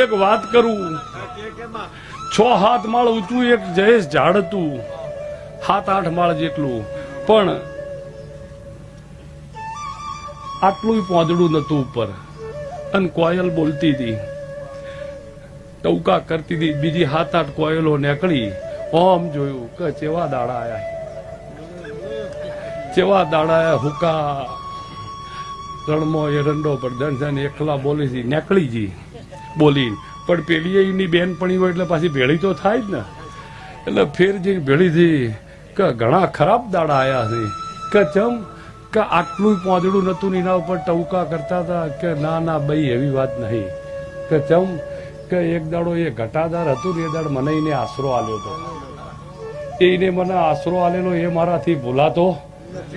એક વાત કરું, 6-7 માળ ઊંચું એક જયેશ ઝાડ હતું, 7-8 માળ જેટલું, પણ આટલું પોંદડું નતું ઉપર. અને કોયલ બોલતી હતી, ટવકા કરતી હતી. બીજી 7-8 કોયલો નીકળી. ઓમ જોયું કે ચેવા દાડા આયા, ચેવા દાડા આયા. હુકા રણમો એરંડો પ્રધાન એકલા બોલી હતી, નીકળી જી બોલી. પણ પેલી એની બેનપણી હોય એટલે પાછી ભેળી તો થાય જ ને. એટલે ફેર જઈને ભેળી થઈ કે ઘણા ખરાબ દાડા આયા છે. કે ચમ કે આટલું પોંદડું નતું ને એના ઉપર ટવકા કરતા હતા. કે ના ના ભાઈ એવી વાત નહીં. કે ચમ કે એક દાડો એ ઘટાદાર હતું ને એ દાડ મને એને આશરો આલ્યો હતો. એને મને આશરો આલેલો એ મારાથી ભૂલાતો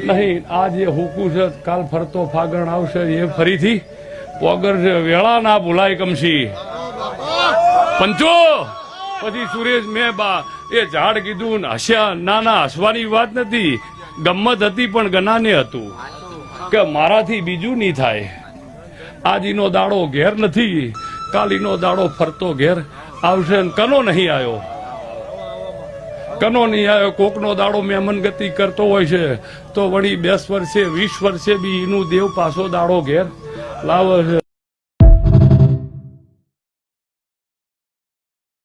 નહીં. આ જે હુકું છે, કાલ ફરતો ફાગણ આવશે એ ફરીથી પોગર છે. વેળા ના ભૂલાય કમશી પંચો. પછી સુરેશ મેં બા એ ઝાડ કીધું ને હસ્યા. ના ના હસવાની વાત નથી, ગમત હતી, પણ ગનાને હતું કે મારાથી બીજું નહીં થાય. આજનો દાડો ઘેર નથી, કાલીનો દાડો ફરતો ઘેર આવશે. કનો નહીં આવ્યો, કનો નહીં આવ્યો. કોકનો દાડો મહેમાન ગતિ કરતો હોય છે તો વળી 10 વર્ષે 20 વર્ષે બી એનું દેવ પાછો દાડો ઘેર લાવે છે.